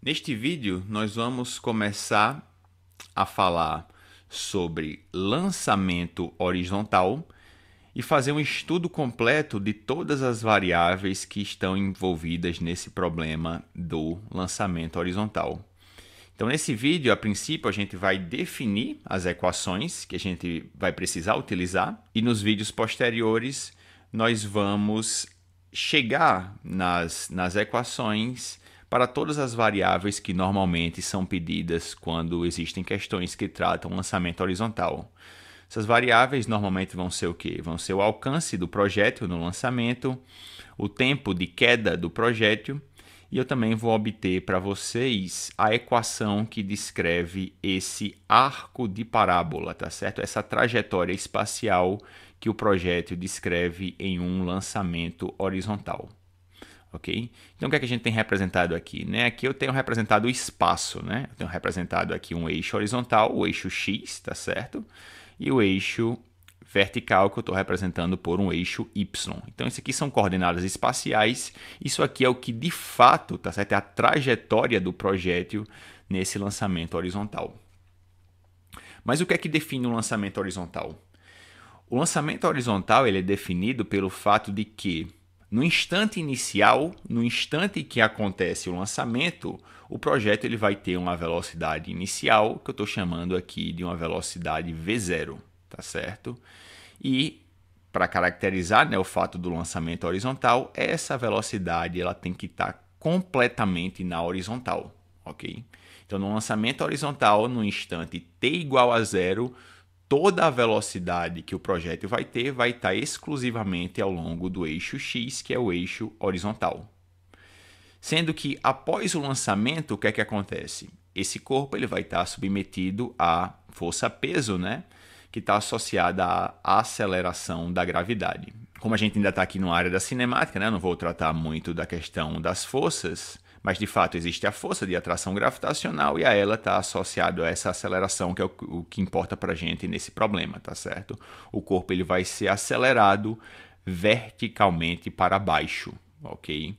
Neste vídeo, nós vamos começar a falar sobre lançamento horizontal e fazer um estudo completo de todas as variáveis que estão envolvidas nesse problema do lançamento horizontal. Então, nesse vídeo, a princípio, a gente vai definir as equações que a gente vai precisar utilizar e nos vídeos posteriores nós vamos chegar nas equações para todas as variáveis que normalmente são pedidas quando existem questões que tratam lançamento horizontal. Essas variáveis normalmente vão ser o quê? Vão ser o alcance do projétil no lançamento, o tempo de queda do projétil, e eu também vou obter para vocês a equação que descreve esse arco de parábola, tá certo? Essa trajetória espacial que o projétil descreve em um lançamento horizontal. Ok? Então, o que é que a gente tem representado aqui? Né? Aqui eu tenho representado o espaço, né? Eu tenho representado aqui um eixo horizontal, o eixo X, tá certo? E o eixo vertical que eu estou representando por um eixo Y. Então, isso aqui são coordenadas espaciais. Isso aqui é o que de fato, tá certo? É a trajetória do projétil nesse lançamento horizontal. Mas o que é que define um lançamento horizontal? O lançamento horizontal ele é definido pelo fato de que no instante inicial, no instante que acontece o lançamento, o projétil ele vai ter uma velocidade inicial, que eu estou chamando aqui de uma velocidade V0, tá certo? E para caracterizar, né, o fato do lançamento horizontal, essa velocidade ela tem que estar completamente na horizontal, ok? Então, no lançamento horizontal, no instante t igual a zero, toda a velocidade que o projétil vai ter vai estar exclusivamente ao longo do eixo X, que é o eixo horizontal. Sendo que após o lançamento, o que é que acontece? Esse corpo ele vai estar submetido à força-peso, né? Que está associada à aceleração da gravidade. Como a gente ainda está aqui na área da cinemática, né? Eu não vou tratar muito da questão das forças, mas de fato existe a força de atração gravitacional e a ela está associado a essa aceleração que é o que importa para a gente nesse problema, tá certo? O corpo ele vai ser acelerado verticalmente para baixo, ok?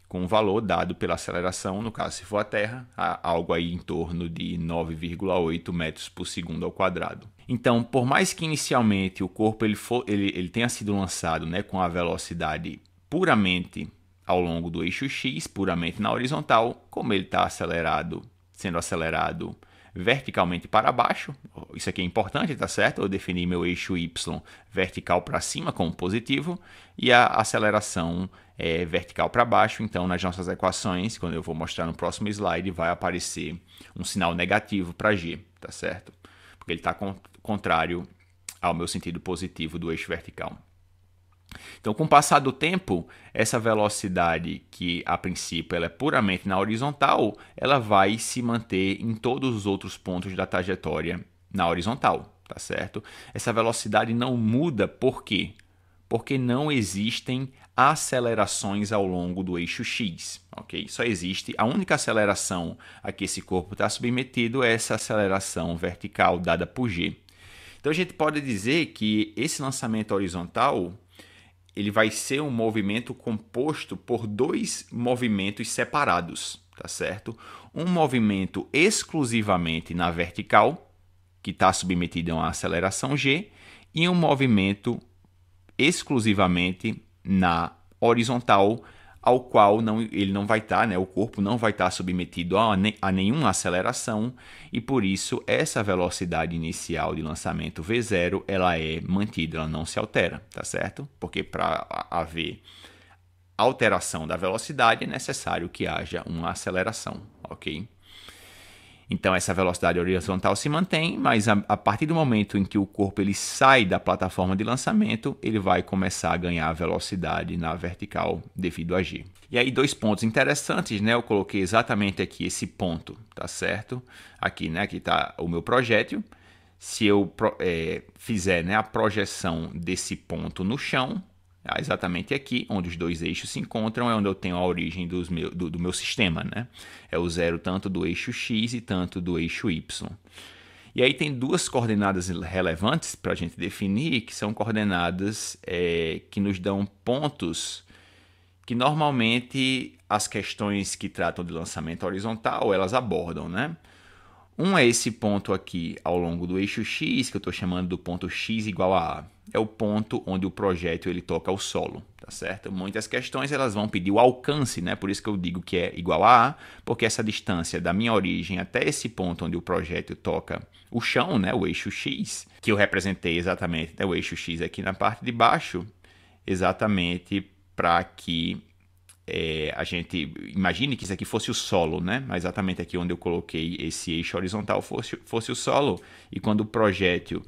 Com um valor dado pela aceleração, no caso se for a Terra, algo aí em torno de 9,8 metros por segundo ao quadrado. Então, por mais que inicialmente o corpo ele tenha sido lançado, né, com a velocidade puramente ao longo do eixo X, puramente na horizontal, como ele está sendo acelerado verticalmente para baixo, isso aqui é importante, tá certo? Eu defini meu eixo Y vertical para cima como positivo e a aceleração é vertical para baixo, então nas nossas equações, quando eu vou mostrar no próximo slide, vai aparecer um sinal negativo para G, tá certo? Porque ele está contrário ao meu sentido positivo do eixo vertical. Então, com o passar do tempo, essa velocidade que a princípio ela é puramente na horizontal, ela vai se manter em todos os outros pontos da trajetória na horizontal, tá certo? Essa velocidade não muda por quê? Porque não existem acelerações ao longo do eixo X, ok? Só existe a única aceleração a que esse corpo está submetido é essa aceleração vertical dada por G. Então a gente pode dizer que esse lançamento horizontal ele vai ser um movimento composto por dois movimentos separados, tá certo? Um movimento exclusivamente na vertical, que está submetido a uma aceleração G, e um movimento exclusivamente na horizontal, ao qual ele não vai estar, né, o corpo não vai estar submetido a nenhuma aceleração e por isso essa velocidade inicial de lançamento V0 ela é mantida, ela não se altera, tá certo? Porque para haver alteração da velocidade é necessário que haja uma aceleração, ok? Então essa velocidade horizontal se mantém, mas a partir do momento em que o corpo ele sai da plataforma de lançamento, ele vai começar a ganhar velocidade na vertical devido a G. E aí dois pontos interessantes, né? Eu coloquei exatamente aqui esse ponto, tá certo? Aqui, né? Aqui está o meu projétil. Se eu fizer, né, a projeção desse ponto no chão, exatamente aqui, onde os dois eixos se encontram, é onde eu tenho a origem do meu sistema, né? É o zero tanto do eixo X e tanto do eixo Y. E aí tem duas coordenadas relevantes para a gente definir, que são coordenadas que nos dão pontos que normalmente as questões que tratam de lançamento horizontal, elas abordam, né? Um é esse ponto aqui ao longo do eixo X, que eu estou chamando do ponto X igual a A. É o ponto onde o projétil ele toca o solo, tá certo? Muitas questões elas vão pedir o alcance, né? Por isso que eu digo que é igual a A, porque essa distância da minha origem até esse ponto onde o projétil toca o chão, né? O eixo X, que eu representei exatamente, né? O eixo X aqui na parte de baixo, exatamente para que a gente imagine que isso aqui fosse o solo, né? Exatamente aqui onde eu coloquei esse eixo horizontal fosse o solo. E quando o projétil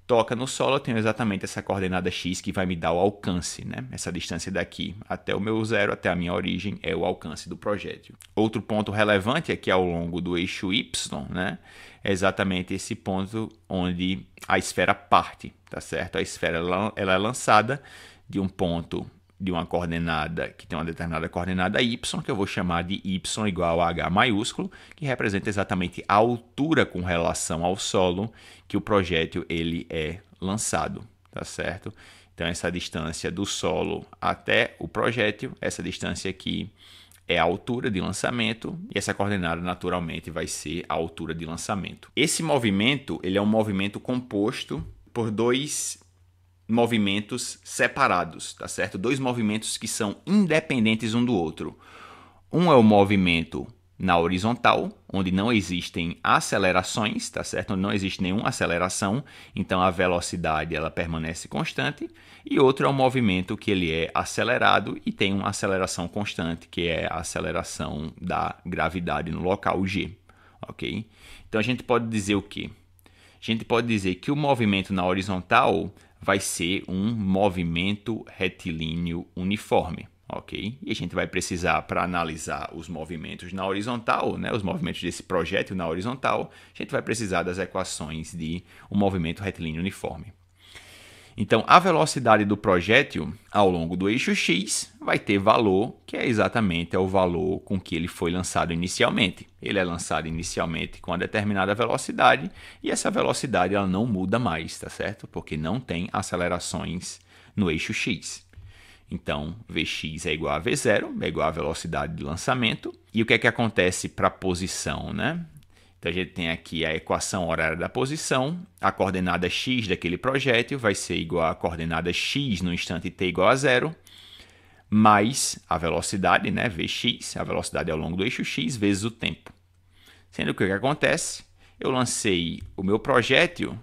toca no solo, eu tenho exatamente essa coordenada x que vai me dar o alcance, né? Essa distância daqui até o meu zero, até a minha origem, é o alcance do projétil. Outro ponto relevante aqui ao longo do eixo y, né? É exatamente esse ponto onde a esfera parte, tá certo? A esfera ela é lançada de um ponto de uma coordenada que tem uma determinada coordenada y, que eu vou chamar de y igual a h maiúsculo, que representa exatamente a altura com relação ao solo que o projétil ele é lançado, tá certo? Então essa distância do solo até o projétil, essa distância aqui é a altura de lançamento e essa coordenada naturalmente vai ser a altura de lançamento. Esse movimento ele é um movimento composto por dois movimentos separados, tá certo? Dois movimentos que são independentes um do outro. Um é o movimento na horizontal, onde não existem acelerações, tá certo? Onde não existe nenhuma aceleração, então a velocidade ela permanece constante. E outro é o movimento que ele é acelerado e tem uma aceleração constante, que é a aceleração da gravidade no local G, ok? Então a gente pode dizer o quê? A gente pode dizer que o movimento na horizontal vai ser um movimento retilíneo uniforme, ok? E a gente vai precisar, para analisar os movimentos na horizontal, né, os movimentos desse projétil na horizontal, a gente vai precisar das equações de um movimento retilíneo uniforme. Então, a velocidade do projétil ao longo do eixo X vai ter valor que é exatamente o valor com que ele foi lançado inicialmente. Ele é lançado inicialmente com uma determinada velocidade e essa velocidade ela não muda mais, tá certo? Porque não tem acelerações no eixo X. Então, Vx é igual a V0, é igual a velocidade de lançamento. E o que é que acontece para a posição, né? Então, a gente tem aqui a equação horária da posição, a coordenada x daquele projétil vai ser igual à coordenada x no instante t igual a zero, mais a velocidade, né, Vx, a velocidade ao longo do eixo x, vezes o tempo. Sendo que o que acontece? Eu lancei o meu projétil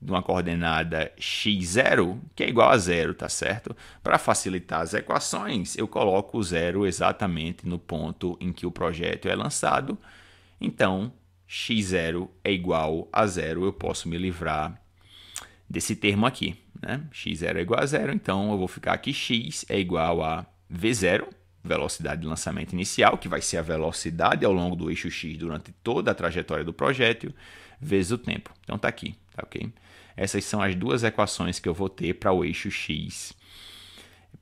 de uma coordenada x0, que é igual a zero, tá certo? Para facilitar as equações, eu coloco o zero exatamente no ponto em que o projétil é lançado. Então, x0 é igual a zero, eu posso me livrar desse termo aqui, né? x0 é igual a zero, então eu vou ficar aqui x é igual a v0, velocidade de lançamento inicial, que vai ser a velocidade ao longo do eixo x durante toda a trajetória do projétil, vezes o tempo. Então tá aqui, tá ok? Essas são as duas equações que eu vou ter para o eixo x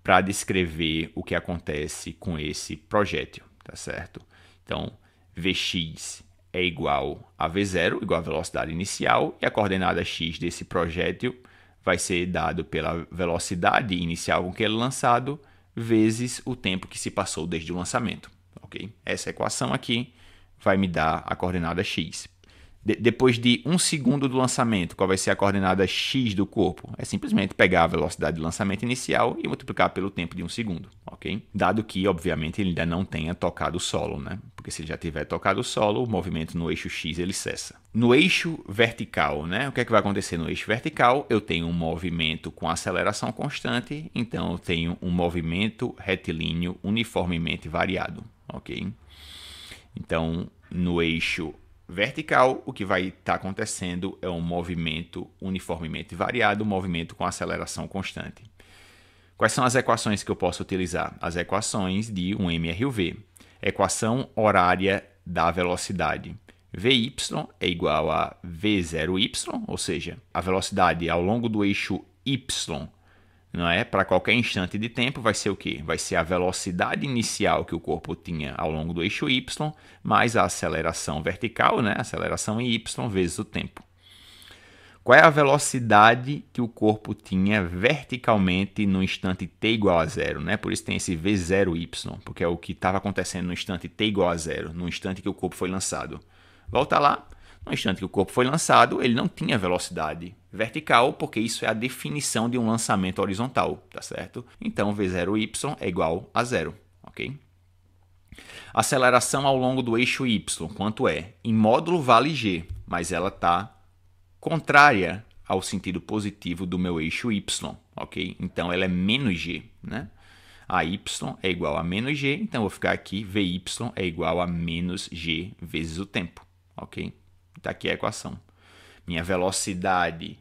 para descrever o que acontece com esse projétil, tá certo? Então, Vx é igual a V0, igual a velocidade inicial, e a coordenada x desse projétil vai ser dado pela velocidade inicial com que ele é lançado, vezes o tempo que se passou desde o lançamento, ok? Essa equação aqui vai me dar a coordenada x. Depois de 1 segundo do lançamento, qual vai ser a coordenada x do corpo? É simplesmente pegar a velocidade de lançamento inicial e multiplicar pelo tempo de 1 segundo, ok? Dado que, obviamente, ele ainda não tenha tocado o solo, né? Porque se ele já tiver tocado o solo, o movimento no eixo x ele cessa. No eixo vertical, né? O que é que vai acontecer no eixo vertical? Eu tenho um movimento com aceleração constante, então eu tenho um movimento retilíneo uniformemente variado, ok? Então, no eixo vertical, o que vai estar acontecendo é um movimento uniformemente variado, um movimento com aceleração constante. Quais são as equações que eu posso utilizar? As equações de um MRUV. Equação horária da velocidade. Vy é igual a V0y, ou seja, a velocidade ao longo do eixo y, não é? Para qualquer instante de tempo vai ser o quê? Vai ser a velocidade inicial que o corpo tinha ao longo do eixo y, mais a aceleração vertical, né? Aceleração em y vezes o tempo. Qual é a velocidade que o corpo tinha verticalmente no instante t igual a zero, né? Por isso tem esse v0y, porque é o que estava acontecendo no instante t igual a zero, no instante que o corpo foi lançado. Volta lá. No instante que o corpo foi lançado, ele não tinha velocidade vertical, porque isso é a definição de um lançamento horizontal, tá certo? Então, v0y é igual a zero, ok? Aceleração ao longo do eixo y, quanto é? Em módulo vale g, mas ela está contrária ao sentido positivo do meu eixo y, ok? Então, ela é menos g, né? A y é igual a menos g, então eu vou ficar aqui, vy é igual a menos g vezes o tempo, ok? Está aqui a equação. Minha velocidade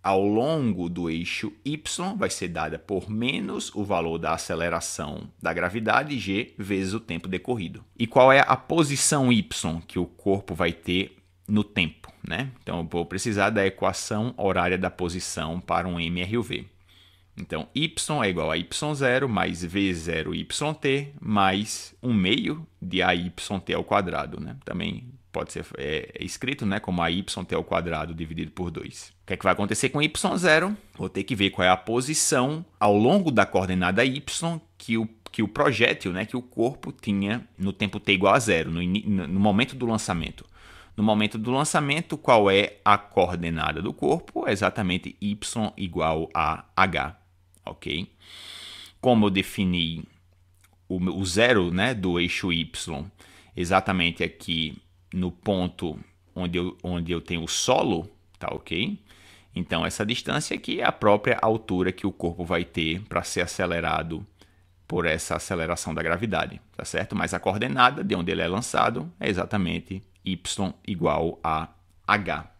ao longo do eixo y vai ser dada por menos o valor da aceleração da gravidade, g, vezes o tempo decorrido. E qual é a posição y que o corpo vai ter no tempo, né? Então, eu vou precisar da equação horária da posição para um MRUV. Então, y é igual a y0 mais v0yt mais 1 meio de ayt ao quadrado, né? Também pode ser escrito, né, como ayt ao quadrado dividido por 2. O que é que vai acontecer com y0? Vou ter que ver qual é a posição ao longo da coordenada y que o projétil, né, que o corpo tinha no tempo t igual a zero, no momento do lançamento. No momento do lançamento, qual é a coordenada do corpo? É exatamente y igual a h, ok? Como eu defini o zero, né, do eixo y exatamente aqui no ponto onde eu tenho o solo, tá ok? Então, essa distância aqui é a própria altura que o corpo vai ter para ser acelerado por essa aceleração da gravidade, tá certo? Mas a coordenada de onde ele é lançado é exatamente y igual a h.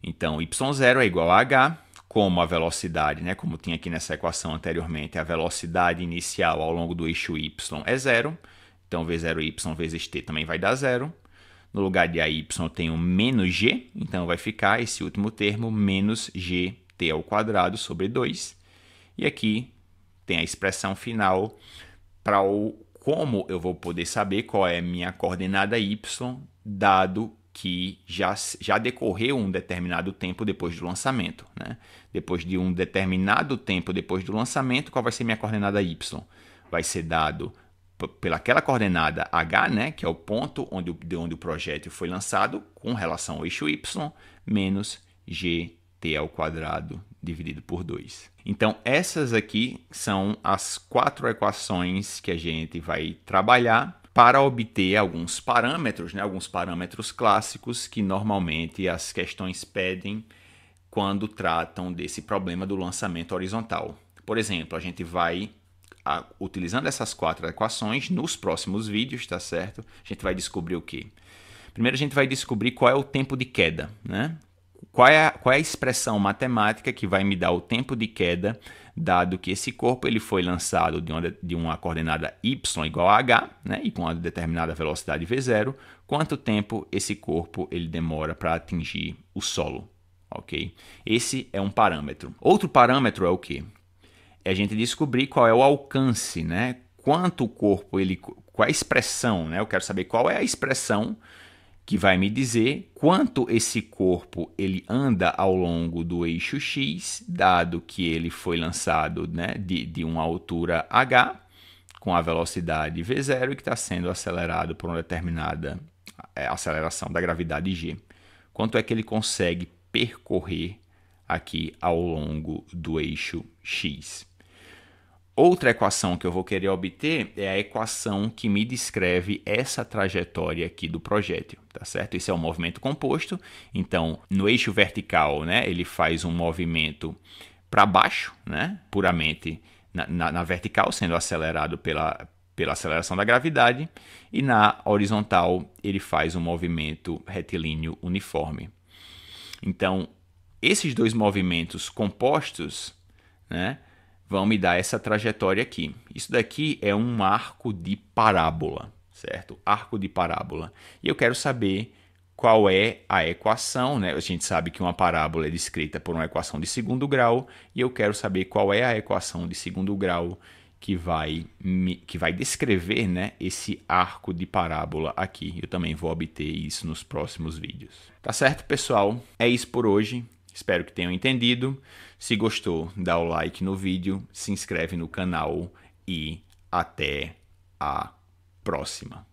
Então, y0 é igual a h, como a velocidade, né? Como tinha aqui nessa equação anteriormente, a velocidade inicial ao longo do eixo y é zero. Então, v0y vezes t também vai dar zero. No lugar de ay eu tenho menos g, então vai ficar esse último termo, menos gt ao quadrado sobre 2. E aqui tem a expressão final para como eu vou poder saber qual é a minha coordenada y, dado que já decorreu um determinado tempo depois do lançamento, né? Depois de um determinado tempo depois do lançamento, qual vai ser minha coordenada y? Vai ser dado pelaquela coordenada h, né, que é o ponto de onde o projétil foi lançado, com relação ao eixo y, menos gt ao quadrado dividido por 2. Então, essas aqui são as 4 equações que a gente vai trabalhar para obter alguns parâmetros, né, alguns parâmetros clássicos que normalmente as questões pedem quando tratam desse problema do lançamento horizontal. Por exemplo, a gente vai utilizando essas 4 equações nos próximos vídeos, tá certo? A gente vai descobrir o quê? Primeiro a gente vai descobrir qual é o tempo de queda, né? Qual é a expressão matemática que vai me dar o tempo de queda, dado que esse corpo ele foi lançado de uma coordenada y igual a h, né? E com uma determinada velocidade v0, quanto tempo esse corpo ele demora para atingir o solo, ok? Esse é um parâmetro. Outro parâmetro é o quê? É a gente descobrir qual é o alcance, né? Quanto o corpo, qual é a expressão, né? Eu quero saber qual é a expressão que vai me dizer quanto esse corpo ele anda ao longo do eixo x, dado que ele foi lançado, né, de uma altura h, com a velocidade v0 e que está sendo acelerado por uma determinada aceleração da gravidade g. Quanto é que ele consegue percorrer aqui ao longo do eixo x? Outra equação que eu vou querer obter é a equação que me descreve essa trajetória aqui do projétil, tá certo? Esse é um movimento composto, então no eixo vertical, né, ele faz um movimento para baixo, né, puramente na vertical, sendo acelerado pela aceleração da gravidade, e na horizontal ele faz um movimento retilíneo uniforme. Então, esses dois movimentos compostos, né, vão me dar essa trajetória aqui. Isso daqui é um arco de parábola, certo? Arco de parábola. E eu quero saber qual é a equação, né? A gente sabe que uma parábola é descrita por uma equação de segundo grau, e eu quero saber qual é a equação de segundo grau que vai descrever, né, esse arco de parábola aqui. Eu também vou obter isso nos próximos vídeos. Tá certo, pessoal? É isso por hoje. Espero que tenham entendido. Se gostou, dá o like no vídeo, se inscreve no canal e até a próxima.